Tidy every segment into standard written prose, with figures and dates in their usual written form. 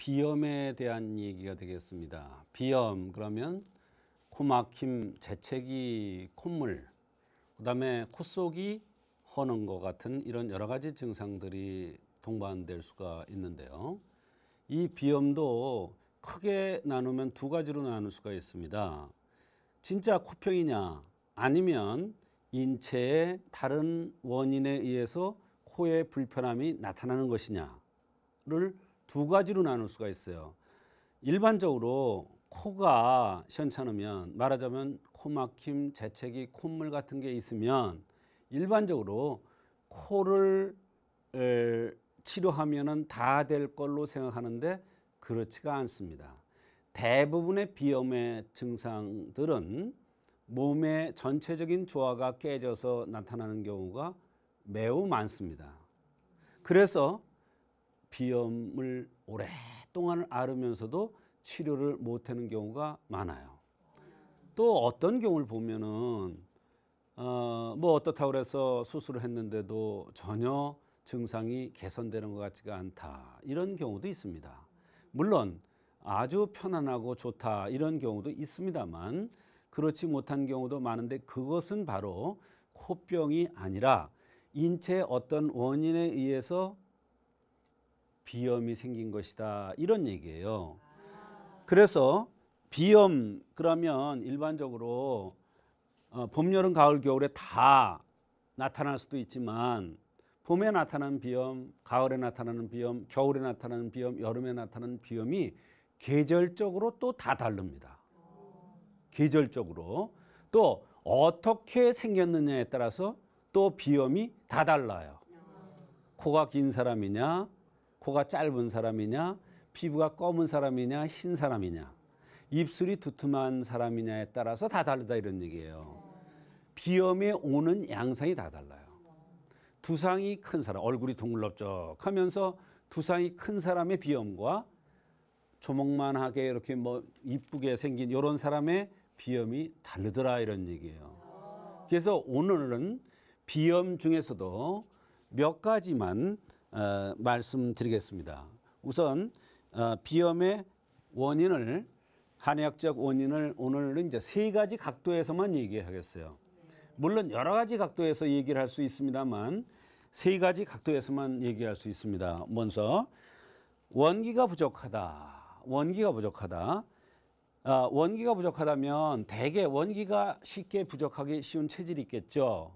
비염에 대한 얘기가 되겠습니다. 비염 그러면 코막힘, 재채기, 콧물, 그다음에 콧속이 허는 것 같은 이런 여러 가지 증상들이 동반될 수가 있는데요. 이 비염도 크게 나누면 두 가지로 나눌 수가 있습니다. 진짜 코병이냐 아니면 인체의 다른 원인에 의해서 코에 불편함이 나타나는 것이냐를 두 가지로 나눌 수가 있어요. 일반적으로 코가 시원찮으면 말하자면 코막힘, 재채기, 콧물 같은 게 있으면 일반적으로 코를 치료하면은 다 될 걸로 생각하는데 그렇지가 않습니다. 대부분의 비염의 증상들은 몸의 전체적인 조화가 깨져서 나타나는 경우가 매우 많습니다. 그래서 비염을 오랫동안 앓으면서도 치료를 못하는 경우가 많아요. 또 어떤 경우를 보면은 뭐 어떻다고 해서 수술을 했는데도 전혀 증상이 개선되는 것 같지가 않다, 이런 경우도 있습니다. 물론 아주 편안하고 좋다 이런 경우도 있습니다만 그렇지 못한 경우도 많은데 그것은 바로 코병이 아니라 인체의 어떤 원인에 의해서 비염이 생긴 것이다, 이런 얘기예요. 그래서 비염 그러면 일반적으로 봄, 여름, 가을, 겨울에 다 나타날 수도 있지만 봄에 나타나는 비염, 가을에 나타나는 비염, 겨울에 나타나는 비염, 여름에 나타나는 비염이 계절적으로 또 다 다릅니다. 계절적으로 또 어떻게 생겼느냐에 따라서 또 비염이 다 달라요. 코가 긴 사람이냐, 코가 짧은 사람이냐, 피부가 검은 사람이냐, 흰 사람이냐, 입술이 두툼한 사람이냐에 따라서 다 다르다, 이런 얘기예요. 비염에 오는 양상이 다 달라요. 두상이 큰 사람, 얼굴이 둥글럽적하면서 두상이 큰 사람의 비염과 조목만하게 이렇게 뭐 이쁘게 생긴 이런 사람의 비염이 다르더라, 이런 얘기예요. 그래서 오늘은 비염 중에서도 몇 가지만 말씀드리겠습니다. 우선 비염의 원인을, 한의학적 원인을 오늘은 이제 세 가지 각도에서만 얘기하겠어요. 물론 여러 가지 각도에서 얘기를 할 수 있습니다만 세 가지 각도에서만 얘기할 수 있습니다. 먼저 원기가 부족하다. 원기가 부족하다. 원기가 부족하다면 대개 원기가 쉽게 부족하기 쉬운 체질이 있겠죠.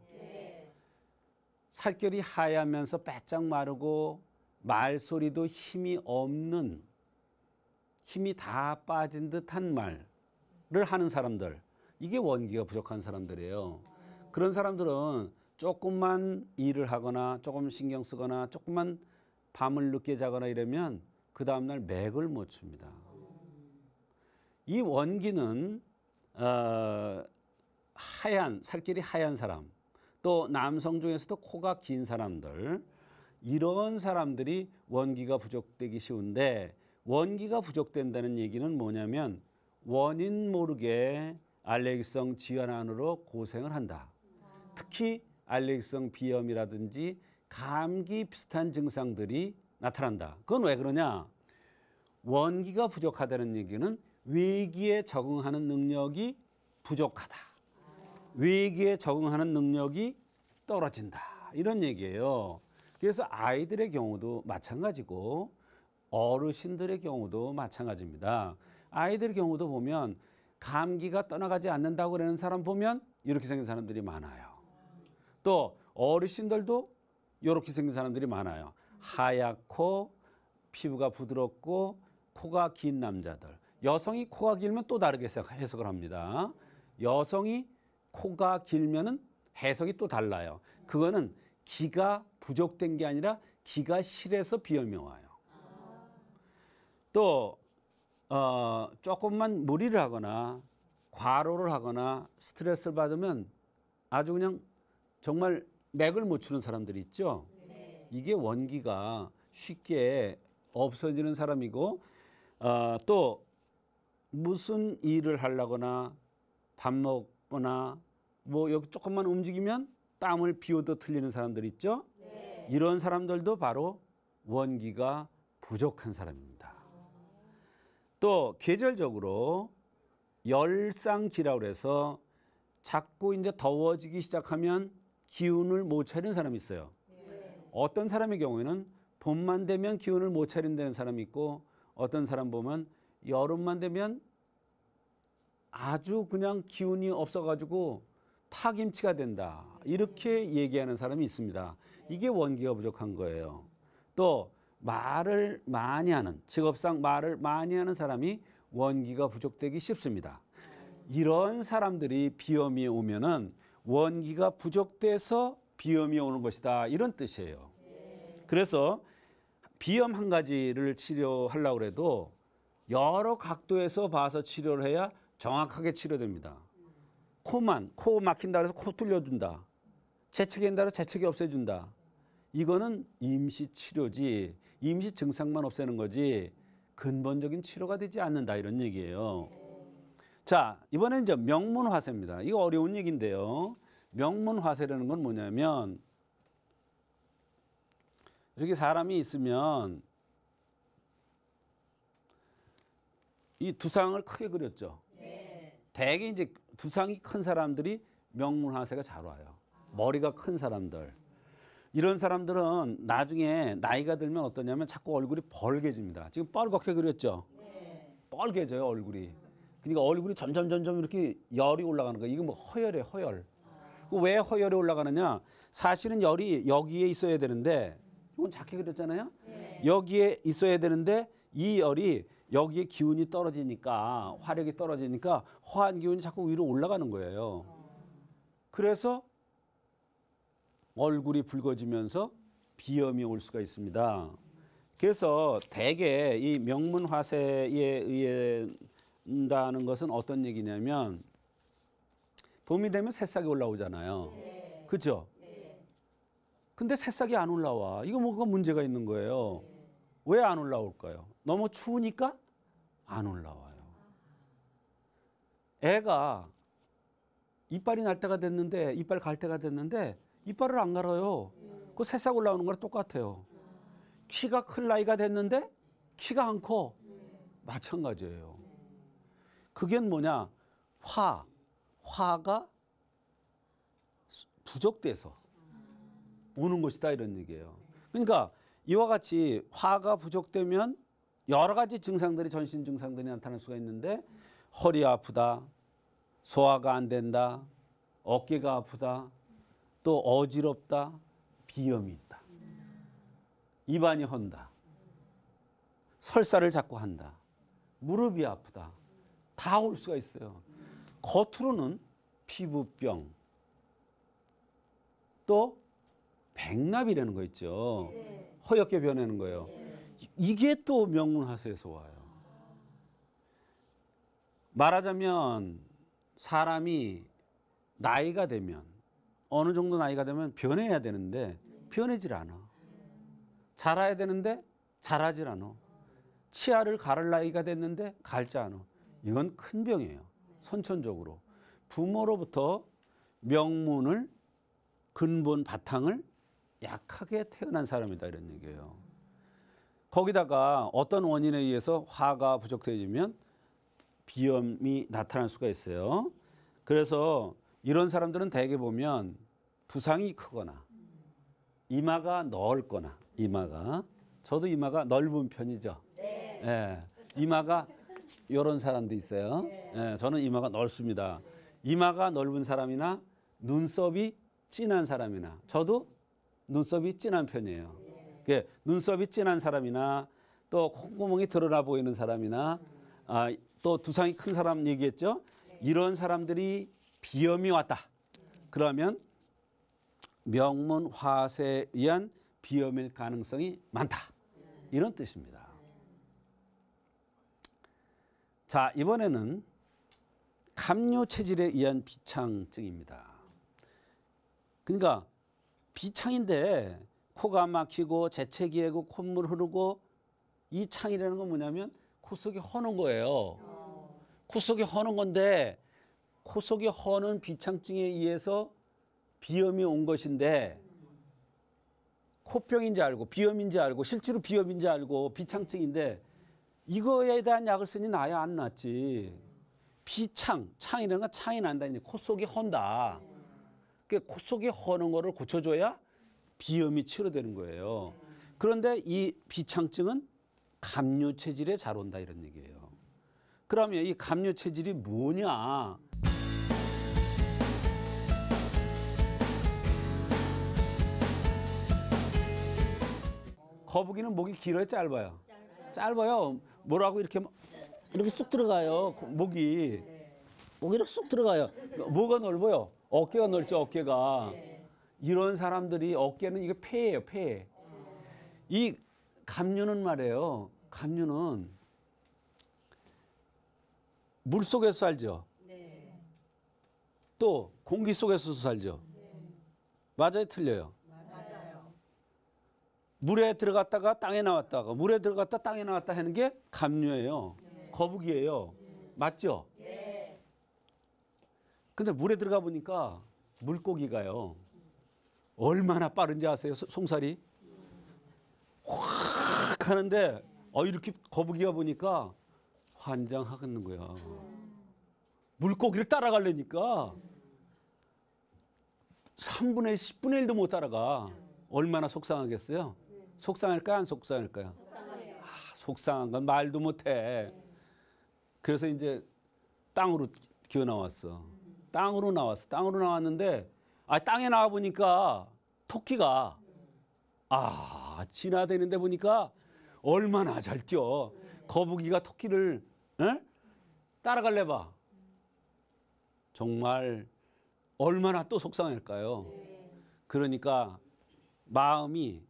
살결이 하얗면서 빼짝 마르고 말소리도 힘이 없는, 힘이 다 빠진 듯한 말을 하는 사람들, 이게 원기가 부족한 사람들이에요. 그런 사람들은 조금만 일을 하거나 조금 신경 쓰거나 조금만 밤을 늦게 자거나 이러면 그 다음날 맥을 못 춥니다. 이 원기는 하얀, 살결이 하얀 사람, 또 남성 중에서도 코가 긴 사람들, 이런 사람들이 원기가 부족되기 쉬운데, 원기가 부족된다는 얘기는 뭐냐면 원인 모르게 알레르기성 질환으로 고생을 한다. 특히 알레르기성 비염이라든지 감기 비슷한 증상들이 나타난다. 그건 왜 그러냐? 원기가 부족하다는 얘기는 외기에 적응하는 능력이 부족하다. 외기에 적응하는 능력이 떨어진다, 이런 얘기예요. 그래서 아이들의 경우도 마찬가지고 어르신들의 경우도 마찬가지입니다. 아이들의 경우도 보면 감기가 떠나가지 않는다고 그러는 사람 보면 이렇게 생긴 사람들이 많아요. 또 어르신들도 이렇게 생긴 사람들이 많아요. 하얗고 피부가 부드럽고 코가 긴 남자들. 여성이 코가 길면 또 다르게 해석을 합니다. 여성이 코가 길면은 해석이 또 달라요. 그거는 기가 부족된 게 아니라 기가 실해서 비염이 와요. 또 조금만 무리를 하거나 과로를 하거나 스트레스를 받으면 아주 그냥 정말 맥을 못 추는 사람들이 있죠. 이게 원기가 쉽게 없어지는 사람이고, 또 무슨 일을 하려거나 밥 먹거나 뭐 여기 조금만 움직이면 땀을 비오듯 흘리는 사람들 있죠. 이런 사람들도 바로 원기가 부족한 사람입니다. 또 계절적으로 열상기라고 해서 자꾸 이제 더워지기 시작하면 기운을 못 차리는 사람이 있어요. 어떤 사람의 경우에는 봄만 되면 기운을 못 차린다는 사람이 있고, 어떤 사람 보면 여름만 되면 아주 그냥 기운이 없어가지고 파김치가 된다, 이렇게 얘기하는 사람이 있습니다. 이게 원기가 부족한 거예요. 또 말을 많이 하는, 직업상 말을 많이 하는 사람이 원기가 부족되기 쉽습니다. 이런 사람들이 비염이 오면은 원기가 부족돼서 비염이 오는 것이다, 이런 뜻이에요. 그래서 비염 한 가지를 치료하려고 해도 여러 각도에서 봐서 치료를 해야 정확하게 치료됩니다. 코 막힌다 그래서 코 뚫려준다, 재채기한다 그래서 재채기 없애준다, 이거는 임시 치료지, 임시 증상만 없애는 거지 근본적인 치료가 되지 않는다, 이런 얘기예요. 자, 이번엔 이제 명문화세입니다. 이거 어려운 얘기인데요. 명문화세라는 건 뭐냐면, 이렇게 사람이 있으면 이 두상을 크게 그렸죠. 대개 이제 두상이 큰 사람들이 명문화세가 잘 와요. 머리가 큰 사람들. 이런 사람들은 나중에 나이가 들면 어떠냐면 자꾸 얼굴이 벌게집니다. 지금 뻘겋게 그렸죠. 뻘개져요, 얼굴이. 그러니까 얼굴이 점점 이렇게 열이 올라가는 거예요. 이거 뭐 허열이에요, 허열. 왜 허열이 올라가느냐? 사실은 열이 여기에 있어야 되는데, 이건 작게 그렸잖아요. 여기에 있어야 되는데 이 열이 여기에 기운이 떨어지니까, 화력이 떨어지니까 화한 기운이 자꾸 위로 올라가는 거예요. 그래서 얼굴이 붉어지면서 비염이 올 수가 있습니다. 그래서 대개 이 명문화세에 의한다는 것은 어떤 얘기냐면, 봄이 되면 새싹이 올라오잖아요. 그렇죠? 근데 새싹이 안 올라와. 이거 뭐가 문제가 있는 거예요. 왜 안 올라올까요? 너무 추우니까 안 올라와요. 애가 이빨이 날 때가 됐는데, 이빨 갈 때가 됐는데 이빨을 안 갈아요. 그 새싹 올라오는 거랑 똑같아요. 키가 클 나이가 됐는데 키가 안 커. 마찬가지예요. 그게 뭐냐? 화가 부족돼서 오는 것이다, 이런 얘기예요. 그러니까 이와 같이 화가 부족되면 여러 가지 증상들이, 전신 증상들이 나타날 수가 있는데, 허리 아프다, 소화가 안 된다, 어깨가 아프다, 또 어지럽다, 비염이 있다, 입안이 헌다, 설사를 자꾸 한다, 무릎이 아프다, 다 올 수가 있어요. 겉으로는 피부병, 또 백납이라는 거 있죠. 허옇게 변하는 거예요. 이게 또 명문화세에서 와요. 말하자면 사람이 나이가 되면, 어느 정도 나이가 되면 변해야 되는데 변해질 않아. 자라야 되는데 자라질 않아. 치아를 가를 나이가 됐는데 갈지 않아. 이건 큰 병이에요. 선천적으로 부모로부터 명문을, 근본 바탕을 약하게 태어난 사람이다, 이런 얘기예요. 거기다가 어떤 원인에 의해서 화가 부족해지면 비염이 나타날 수가 있어요. 그래서 이런 사람들은 대개 보면 두상이 크거나 이마가 넓거나, 저도 이마가 넓은 편이죠. 예, 이마가 이런 사람도 있어요. 예, 저는 이마가 넓습니다. 이마가 넓은 사람이나 눈썹이 진한 사람이나, 저도 눈썹이 진한 편이에요. 눈썹이 진한 사람이나, 또 콧구멍이 드러나 보이는 사람이나, 또 두상이 큰 사람 얘기했죠. 이런 사람들이 비염이 왔다, 그러면 명문화세에 의한 비염일 가능성이 많다, 이런 뜻입니다. 자, 이번에는 갑류 체질에 의한 비창증입니다. 그러니까 비창인데 코가 막히고 재채기하고 콧물 흐르고, 이 창이라는 건 뭐냐면 코 속이 허는 거예요. 코 속이 허는 건데, 코 속이 허는 비창증에 의해서 비염이 온 것인데, 코병인지 알고 비염인지 알고, 실제로 비염인지 알고 비창증인데 이거에 대한 약을 쓰니 나야 안 낫지. 비창, 창이라는 건 창이 난다. 코 속이 헌다. 그 코 속이 허는 거를 고쳐줘야 비염이 치료되는 거예요. 그런데 이 비창증은 감류 체질에 잘 온다 이런 얘기예요. 그러면 이 감류 체질이 뭐냐? 거북이는 목이 길어요, 짧아요? 짧아요. 뭐라고 이렇게 쑥 들어가요. 목이 이렇게 쑥 들어가요. 뭐가 넓어요? 어깨가 넓죠, 어깨가. 이런 사람들이 어깨는 이게 폐예요, 폐. 이 감류는 말이에요. 감류는 물 속에서 살죠. 또 공기 속에서도 살죠. 맞아요, 틀려요? 물에 들어갔다가 땅에 나왔다가 물에 들어갔다 땅에 나왔다 하는 게 감류예요. 거북이에요. 맞죠? 근데 물에 들어가 보니까 물고기가요. 얼마나 빠른지 아세요? 송사리? 확 하는데 이렇게 거북이가 보니까 환장하겠는 거야. 물고기를 따라가려니까 3분의 10분의 1도 못 따라가. 얼마나 속상하겠어요? 속상할까요? 안 속상할까요? 속상한 건 말도 못해. 그래서 이제 땅으로 기어 나왔어. 땅으로 나왔어. 땅으로 나왔는데 땅에 나와 보니까 토끼가 지나다니는데 보니까 얼마나 잘 뛰어. 거북이가 토끼를 따라갈래 봐. 정말 얼마나 또 속상할까요? 그러니까 마음이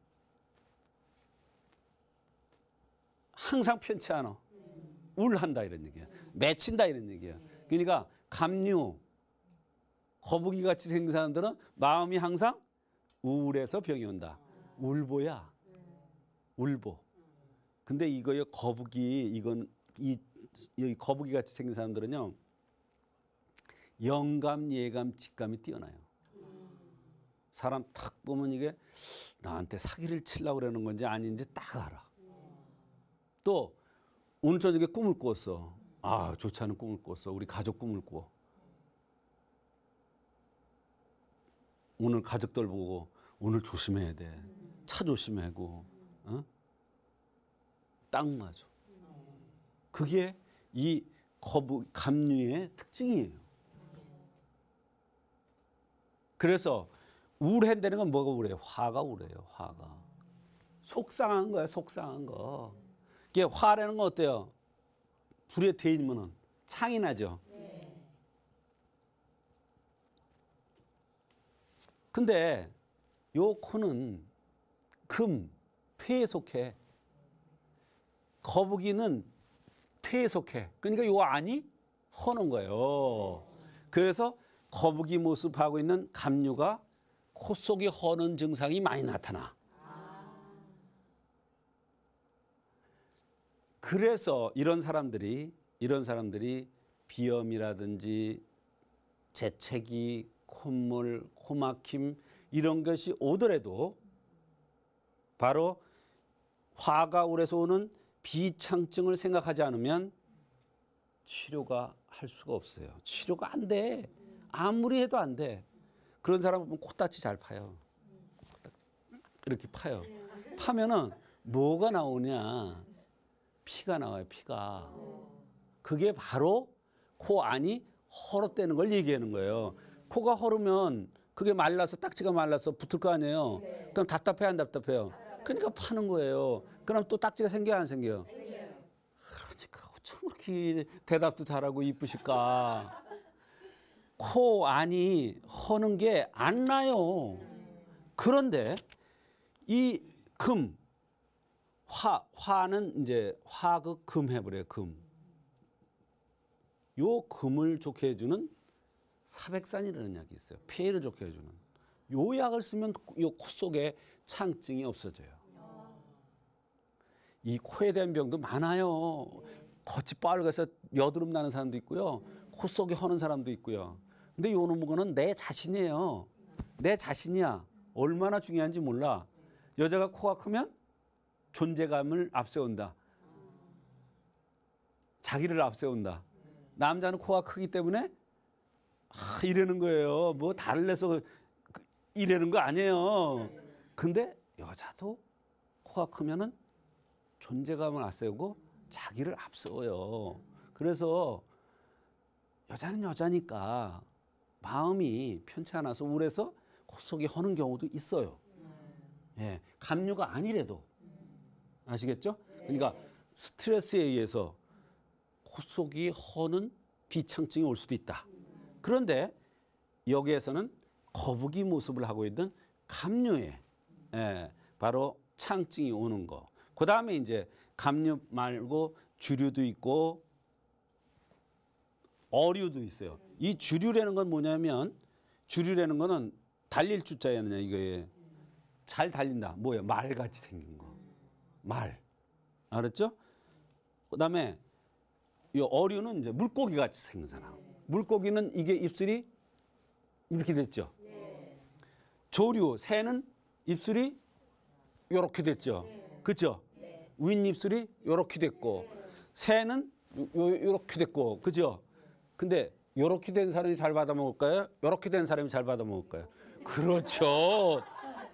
항상 편치 않아. 우울한다 이런 얘기야. 맺힌다 이런 얘기야. 그러니까 감류, 거북이 같이 생긴 사람들은 마음이 항상 우울해서 병이 온다. 울보야. 울보. 근데 이거요 이 거북이 같이 생긴 사람들은요 영감, 예감, 직감이 뛰어나요. 사람 탁 보면 이게 나한테 사기를 치려고 그러는 건지 아닌지 딱 알아. 또 오늘 저녁에 꿈을 꿨어. 좋지 않은 꿈을 꿨어. 우리 가족 꿈을 꿔. 오늘 가족들 보고 오늘 조심해야 돼. 차 조심하고. 딱 맞아. 그게 이 감류의 특징이에요. 그래서 우울한다는 건 뭐가 우울해요? 화가 우울해요. 화가. 속상한 거야. 속상한 거. 이게 화라는 건 어때요? 불에 데이면은 창이 나죠. 근데 요 코는 폐에 속해. 거북이는 폐에 속해. 그러니까 요 안이 허는 거예요. 그래서 거북이 모습하고 있는 감류가 코 속이 허는 증상이 많이 나타나. 그래서 이런 사람들이 비염이라든지 재채기, 콧물, 코막힘 이런 것이 오더라도 바로 화가 우울해서 오는 비창증을 생각하지 않으면 치료가 할 수가 없어요. 치료가 안 돼. 아무리 해도 안 돼. 그런 사람 보면 코딱지 잘 파요. 이렇게 파요. 파면은 뭐가 나오냐? 피가 나와요. 피가. 그게 바로 코 안이 헐었다는 걸 얘기하는 거예요. 코가 헐으면 그게 말라서 딱지가 말라서 붙을 거 아니에요. 그럼 답답해 안 답답해요? 그러니까 파는 거예요. 그럼 또 딱지가 생겨요 안 생겨요? 그러니까 어쩜 그렇게 대답도 잘하고 이쁘실까. 코 안이 허는 게 안 나요. 그런데 이 화는 이제 화극 금 해버려요. 요 금을 좋게 해주는 사백산이라는 약이 있어요. 폐를 좋게 해주는. 요 약을 쓰면 요 코 속에 창증이 없어져요. 이 코에 대한 병도 많아요. 겉이 빨개서 여드름 나는 사람도 있고요. 코 속에 허는 사람도 있고요. 근데 요 놈은 내 자신이에요. 내 자신이야. 얼마나 중요한지 몰라. 여자가 코가 크면 존재감을 앞세운다. 자기를 앞세운다. 남자는 코가 크기 때문에 이러는 거예요. 뭐 달래서 이러는 거 아니에요. 근데 여자도 코가 크면은 존재감을 앞세우고 자기를 앞세워요. 그래서 여자는 여자니까 마음이 편치 않아서 우울해서 콧속이 허는 경우도 있어요. 예, 감류가 아니래도. 아시겠죠? 그러니까 스트레스에 의해서 콧속이 허는 비창증이 올 수도 있다. 그런데 여기에서는 거북이 모습을 하고 있는 감류에 바로 창증이 오는 거. 그 다음에 이제 감류 말고 주류도 있고 어류도 있어요. 이 주류라는 건 뭐냐면 주류라는 거는 달릴 주자였냐 이거에 잘 달린다. 뭐예요? 말같이 생긴 거. 말. 알았죠? 그다음에 이 어류는 이제 물고기 같이 생긴 사람. 물고기는 이게 입술이 이렇게 됐죠. 조류, 새는 입술이 이렇게 됐죠. 그렇죠? 윗입술이 이렇게 됐고 새는 이렇게 됐고 그죠? 근데 이렇게 된 사람이 잘 받아 먹을까요? 이렇게 된 사람이 잘 받아 먹을까요? 그렇죠.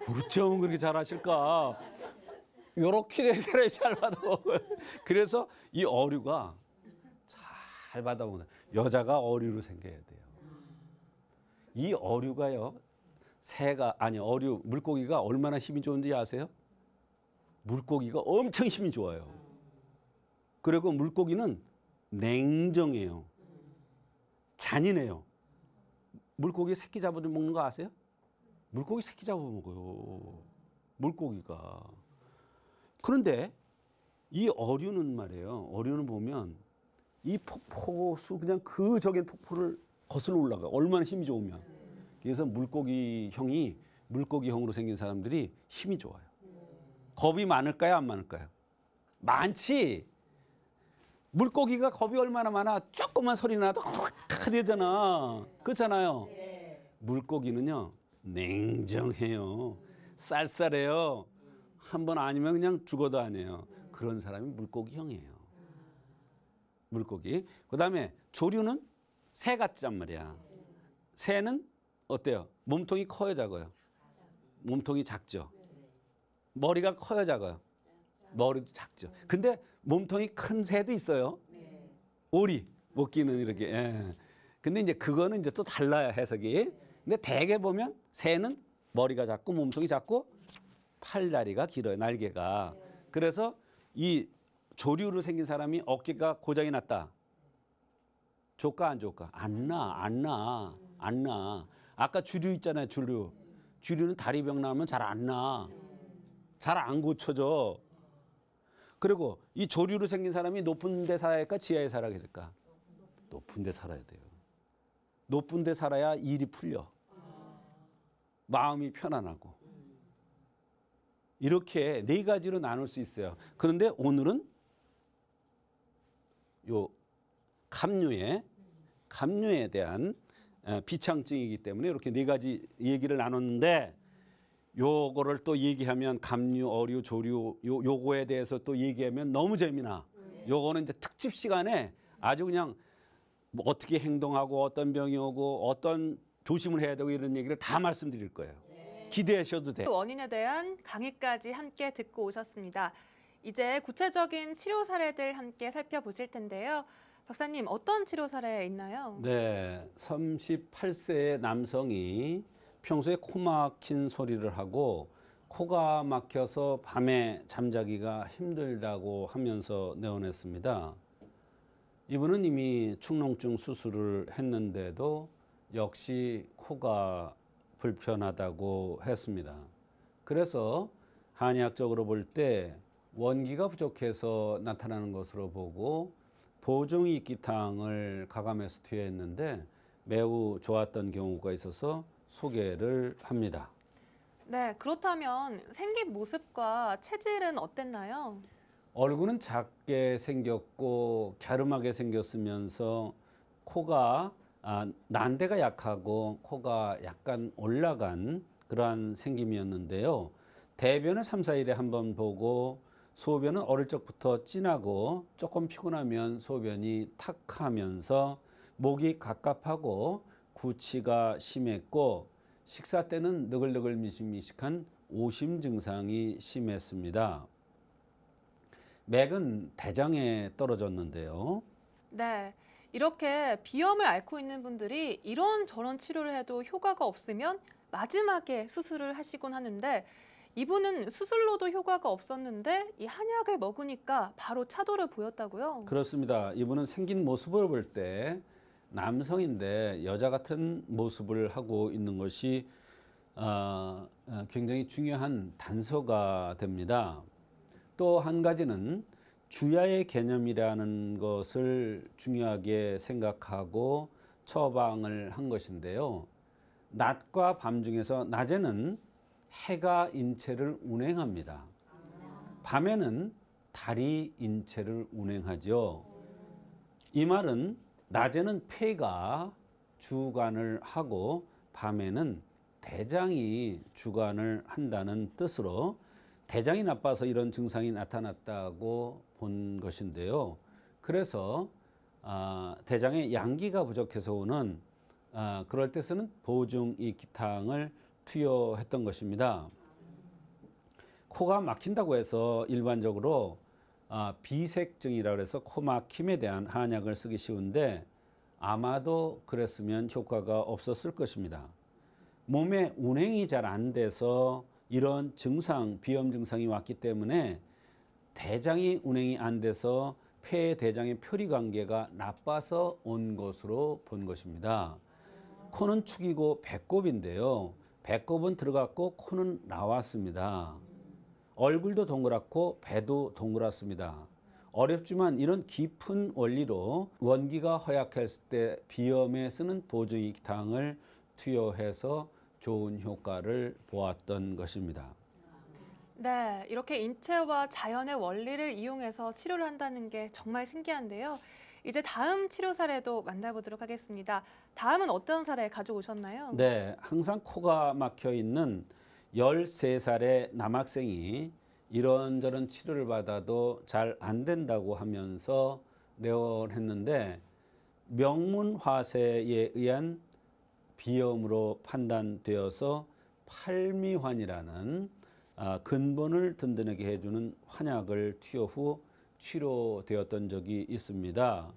어쩜 그렇게 잘하실까? 이렇게 된 사람이 잘 받아 먹어요. 그래서 이 어류가 잘 받아 먹는 여자가 어류로 생겨야 돼요. 이 어류가요. 어류 물고기가 얼마나 힘이 좋은지 아세요? 물고기가 엄청 힘이 좋아요. 그리고 물고기는 냉정해요. 잔인해요. 물고기 새끼 잡아 먹는 거 아세요? 물고기 새끼 잡아 먹어요. 물고기가. 그런데 이 어류는 말이에요. 어류는 보면 이 폭포수 그냥 그 저기 폭포를 거슬러 올라가. 얼마나 힘이 좋으면. 그래서 물고기형으로 생긴 사람들이 힘이 좋아요. 겁이 많을까요? 안 많을까요? 많지. 물고기가 겁이 얼마나 많아. 조금만 소리 나도 되잖아. 그렇잖아요. 물고기는요. 냉정해요. 쌀쌀해요. 한 번 아니면 그냥 죽어도 아니에요. 그런 사람이 물고기형이에요. 물고기. 그다음에 조류는 새 같단 말이야. 새는 어때요? 몸통이 커요, 작아요? 몸통이 작죠. 머리가 커요, 작아요? 머리도 작죠. 근데 몸통이 큰 새도 있어요. 오리 못 끼는 이렇게. 예. 근데 이제 그거는 이제 또 달라요, 해석이. 근데 대개 보면 새는 머리가 작고 몸통이 작고 팔다리가 길어요, 날개가. 그래서 이 조류로 생긴 사람이 어깨가 고장이 났다. 좋까 안 좋까? 안 나. 아까 주류 있잖아요, 주류. 주류는 다리병 나면 잘 안 나. 잘 안 고쳐져. 그리고 이 조류로 생긴 사람이 높은 데 살아야 할까, 지하에 살아야 될까? 높은 데 살아야 돼요. 높은 데 살아야 일이 풀려. 마음이 편안하고. 이렇게 네 가지로 나눌 수 있어요. 그런데 오늘은 요 감류에 대한 비창증이기 때문에 이렇게 네 가지 얘기를 나눴는데 요거를 또 얘기하면 감류, 어류, 조류 요거에 대해서 또 얘기하면 너무 재미나. 요거는 이제 특집 시간에 아주 그냥 뭐 어떻게 행동하고 어떤 병이 오고 어떤 조심을 해야 되고 이런 얘기를 다 말씀드릴 거예요. 기대하셔도 돼요. 원인에 대한 강의까지 함께 듣고 오셨습니다. 이제 구체적인 치료 사례들 함께 살펴보실 텐데요. 박사님, 어떤 치료 사례 있나요? 네, 38세의 남성이 평소에 코 막힌 소리를 하고 코가 막혀서 밤에 잠자기가 힘들다고 하면서 내원했습니다. 이분은 이미 축농증 수술을 했는데도 역시 코가 불편하다고 했습니다. 그래서 한의학적으로 볼 때 원기가 부족해서 나타나는 것으로 보고 보종이익기탕을 가감해서 투여했는데 매우 좋았던 경우가 있어서 소개를 합니다. 네, 그렇다면 생긴 모습과 체질은 어땠나요? 얼굴은 작게 생겼고 갸름하게 생겼으면서 코가 난대가 약하고 코가 약간 올라간 그러한 생김이었는데요. 대변을 3, 4일에 한 번 보고 소변은 어릴 적부터 진하고 조금 피곤하면 소변이 탁하면서 목이 갑갑하고 구취가 심했고 식사 때는 느글느글 미식미식한 오심 증상이 심했습니다. 맥은 대장에 떨어졌는데요. 네. 이렇게 비염을 앓고 있는 분들이 이런저런 치료를 해도 효과가 없으면 마지막에 수술을 하시곤 하는데 이분은 수술로도 효과가 없었는데 이 한약을 먹으니까 바로 차도를 보였다고요? 그렇습니다. 이분은 생긴 모습을 볼 때 남성인데 여자 같은 모습을 하고 있는 것이 굉장히 중요한 단서가 됩니다. 또 한 가지는 주야의 개념이라는 것을 중요하게 생각하고 처방을 한 것인데요. 낮과 밤 중에서 낮에는 해가 인체를 운행합니다. 밤에는 달이 인체를 운행하죠. 이 말은 낮에는 폐가 주관을 하고 밤에는 대장이 주관을 한다는 뜻으로 대장이 나빠서 이런 증상이 나타났다고 본 것인데요. 그래서 대장에 양기가 부족해서 오는 그럴 때 쓰는 보중 이 기탕을 투여했던 것입니다. 코가 막힌다고 해서 일반적으로 비색증이라고 해서 코 막힘에 대한 한약을 쓰기 쉬운데 아마도 그랬으면 효과가 없었을 것입니다. 몸에 운행이 잘 안 돼서 이런 증상, 비염 증상이 왔기 때문에 대장이 운행이 안 돼서 폐 대장의 표리 관계가 나빠서 온 것으로 본 것입니다. 코는 축이고 배꼽인데요. 배꼽은 들어갔고 코는 나왔습니다. 얼굴도 동그랗고 배도 동그랗습니다. 어렵지만 이런 깊은 원리로 원기가 허약했을 때 비염에 쓰는 보증기탕을 투여해서 좋은 효과를 보았던 것입니다. 네, 이렇게 인체와 자연의 원리를 이용해서 치료를 한다는 게 정말 신기한데요. 이제 다음 치료 사례도 만나보도록 하겠습니다. 다음은 어떤 사례 가져오셨나요? 네, 항상 코가 막혀 있는 13살의 남학생이 이런저런 치료를 받아도 잘 안 된다고 하면서 내원했는데 명문화세에 의한 비염으로 판단되어서 팔미환이라는 근본을 든든하게 해주는 환약을 투여 후 치료되었던 적이 있습니다.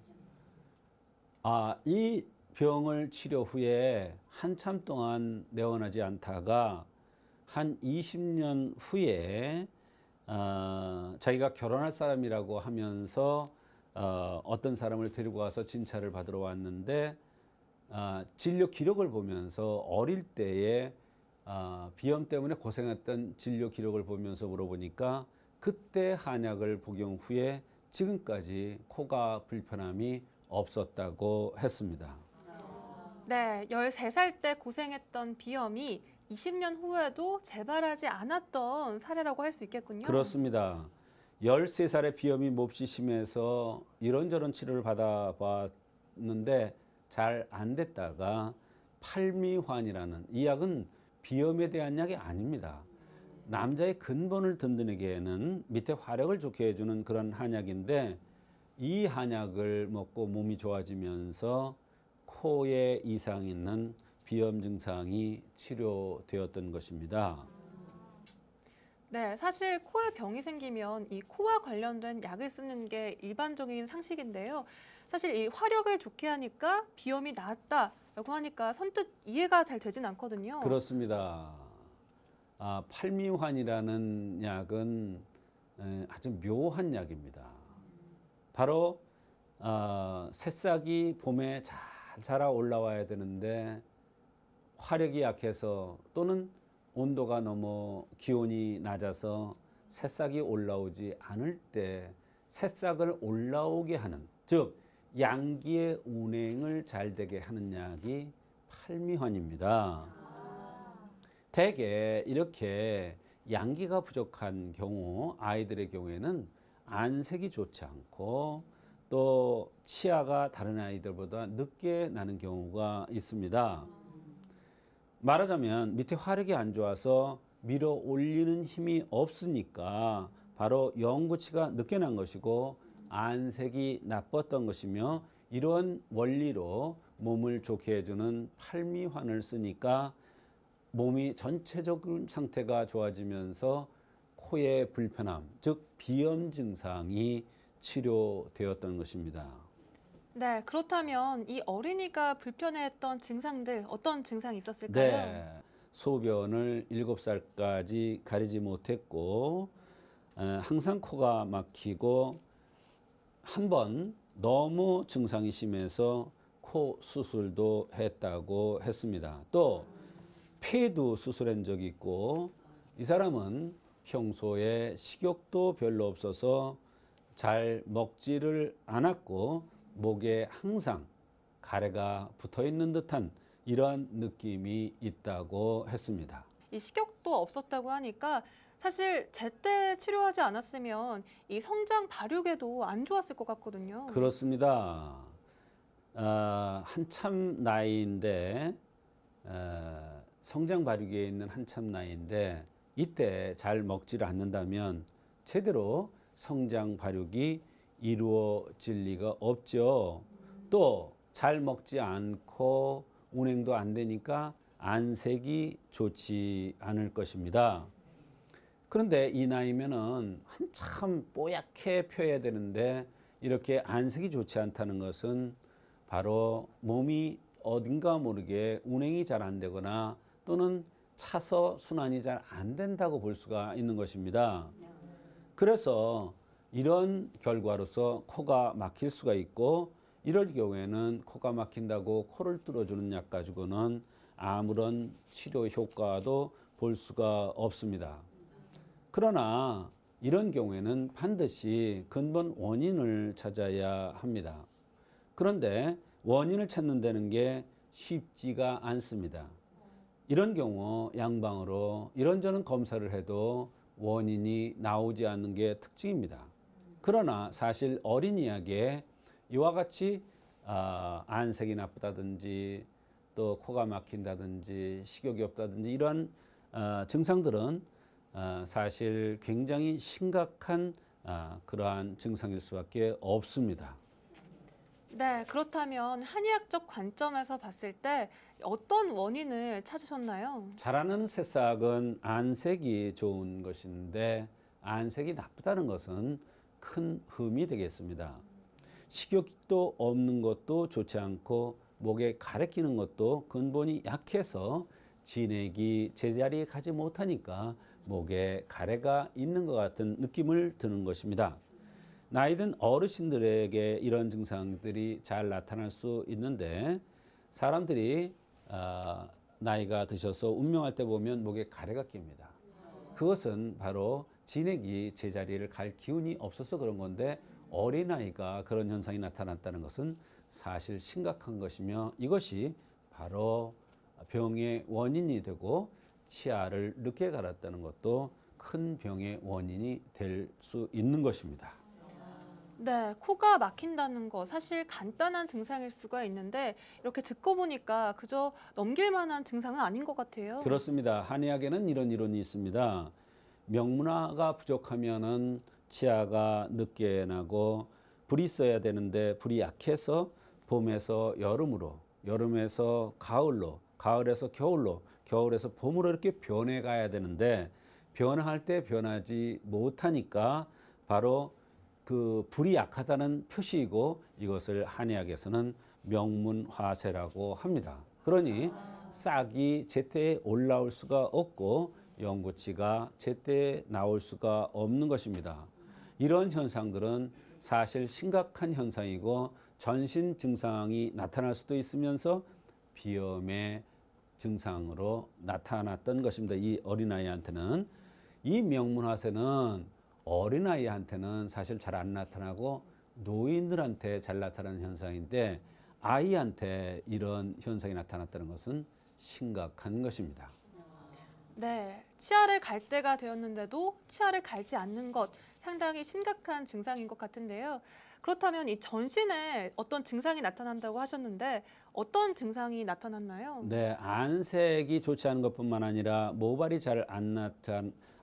이 병을 치료 후에 한참 동안 내원하지 않다가 한 20년 후에 자기가 결혼할 사람이라고 하면서 어떤 사람을 데리고 와서 진찰을 받으러 왔는데 진료 기록을 보면서 어릴 때에 비염 때문에 고생했던 진료 기록을 보면서 물어보니까 그때 한약을 복용 후에 지금까지 코가 불편함이 없었다고 했습니다. 네, 13살 때 고생했던 비염이 20년 후에도 재발하지 않았던 사례라고 할 수 있겠군요. 그렇습니다. 13살의 비염이 몹시 심해서 이런저런 치료를 받아봤는데 잘 안 됐다가 팔미환이라는 이 약은 비염에 대한 약이 아닙니다. 남자의 근본을 든든하게 하는 밑에 화력을 좋게 해주는 그런 한약인데 이 한약을 먹고 몸이 좋아지면서 코에 이상 있는 비염 증상이 치료되었던 것입니다. 네, 사실 코에 병이 생기면 이 코와 관련된 약을 쓰는 게 일반적인 상식인데요. 사실 이 화력을 좋게 하니까 비염이 나았다라고 하니까 선뜻 이해가 잘 되진 않거든요. 그렇습니다. 팔미환이라는 약은 아주 묘한 약입니다. 바로 새싹이 봄에 잘 자라 올라와야 되는데 화력이 약해서 또는 온도가 너무 기온이 낮아서 새싹이 올라오지 않을 때 새싹을 올라오게 하는, 즉 양기의 운행을 잘 되게 하는 약이 팔미환입니다. 대개 이렇게 양기가 부족한 경우 아이들의 경우에는 안색이 좋지 않고 또 치아가 다른 아이들보다 늦게 나는 경우가 있습니다. 말하자면 밑에 화력이 안 좋아서 밀어 올리는 힘이 없으니까 바로 영구치가 늦게 난 것이고 안색이 나빴던 것이며 이런 원리로 몸을 좋게 해주는 팔미환을 쓰니까 몸이 전체적인 상태가 좋아지면서 코의 불편함, 즉 비염 증상이 치료되었던 것입니다. 네, 그렇다면 이 어린이가 불편해했던 증상들 어떤 증상이 있었을까요? 네, 소변을 7살까지 가리지 못했고 항상 코가 막히고 한 번 너무 증상이 심해서 코 수술도 했다고 했습니다. 또 폐도 수술한 적이 있고 이 사람은 평소에 식욕도 별로 없어서 잘 먹지를 않았고 목에 항상 가래가 붙어 있는 듯한 이런 느낌이 있다고 했습니다. 이 식욕도 없었다고 하니까 사실 제때 치료하지 않았으면 이 성장 발육에도 안 좋았을 것 같거든요. 그렇습니다. 한참 나이인데 성장 발육에 있는 한참 나이인데 이때 잘 먹지를 않는다면 제대로 성장 발육이 이루어질 리가 없죠. 또 잘 먹지 않고 운행도 안 되니까 안색이 좋지 않을 것입니다. 그런데 이 나이면은 한참 뽀얗게 펴야 되는데 이렇게 안색이 좋지 않다는 것은 바로 몸이 어딘가 모르게 운행이 잘 안 되거나 또는 차서 순환이 잘 안 된다고 볼 수가 있는 것입니다. 그래서 이런 결과로서 코가 막힐 수가 있고 이럴 경우에는 코가 막힌다고 코를 뚫어주는 약 가지고는 아무런 치료 효과도 볼 수가 없습니다. 그러나 이런 경우에는 반드시 근본 원인을 찾아야 합니다. 그런데 원인을 찾는다는 게 쉽지가 않습니다. 이런 경우 양방으로 이런저런 검사를 해도 원인이 나오지 않는 게 특징입니다. 그러나 사실 어린이에게 이와 같이 안색이 나쁘다든지 또 코가 막힌다든지 식욕이 없다든지 이런 증상들은 사실 굉장히 심각한 그러한 증상일 수밖에 없습니다. 네, 그렇다면 한의학적 관점에서 봤을 때 어떤 원인을 찾으셨나요? 자라는 새싹은 안색이 좋은 것인데 안색이 나쁘다는 것은 큰 흠이 되겠습니다. 식욕도 없는 것도 좋지 않고 목에 가래 끼는 것도 근본이 약해서 진액이 제자리에 가지 못하니까 목에 가래가 있는 것 같은 느낌을 드는 것입니다. 나이든 어르신들에게 이런 증상들이 잘 나타날 수 있는데 사람들이 나이가 드셔서 운명할 때 보면 목에 가래가 낍니다. 그것은 바로 진액이 제자리를 갈 기운이 없어서 그런 건데 어린아이가 그런 현상이 나타났다는 것은 사실 심각한 것이며 이것이 바로 병의 원인이 되고 치아를 늦게 갈았다는 것도 큰 병의 원인이 될 수 있는 것입니다. 네, 코가 막힌다는 거 사실 간단한 증상일 수가 있는데 이렇게 듣고 보니까 그저 넘길 만한 증상은 아닌 것 같아요. 그렇습니다. 한의학에는 이런 이론이 있습니다. 명문화가 부족하면은 치아가 늦게 나고 불이 써야 되는데 불이 약해서 봄에서 여름으로, 여름에서 가을로, 가을에서 겨울로, 겨울에서 봄으로 이렇게 변해 가야 되는데 변화할 때 변하지 못하니까 바로 그 불이 약하다는 표시이고 이것을 한의학에서는 명문화세라고 합니다. 그러니 싹이 제때 올라올 수가 없고 영구치가 제때 나올 수가 없는 것입니다. 이런 현상들은 사실 심각한 현상이고 전신 증상이 나타날 수도 있으면서 비염의 증상으로 나타났던 것입니다. 이 어린아이한테는. 이 명문화세는 어린아이한테는 사실 잘 안 나타나고 노인들한테 잘 나타나는 현상인데 아이한테 이런 현상이 나타났다는 것은 심각한 것입니다. 네, 치아를 갈 때가 되었는데도 치아를 갈지 않는 것 상당히 심각한 증상인 것 같은데요. 그렇다면 이 전신에 어떤 증상이 나타난다고 하셨는데 어떤 증상이 나타났나요? 네, 안색이 좋지 않은 것뿐만 아니라 모발이 잘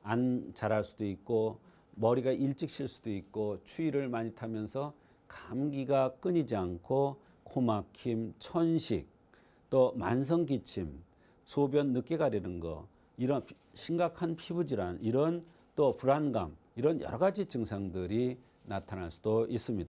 안 자랄 수도 있고 머리가 일찍 쉴 수도 있고 추위를 많이 타면서 감기가 끊이지 않고 코막힘, 천식, 또 만성 기침, 소변 늦게 가리는 거, 이런 심각한 피부 질환, 이런 또 불안감, 이런 여러 가지 증상들이 나타날 수도 있습니다.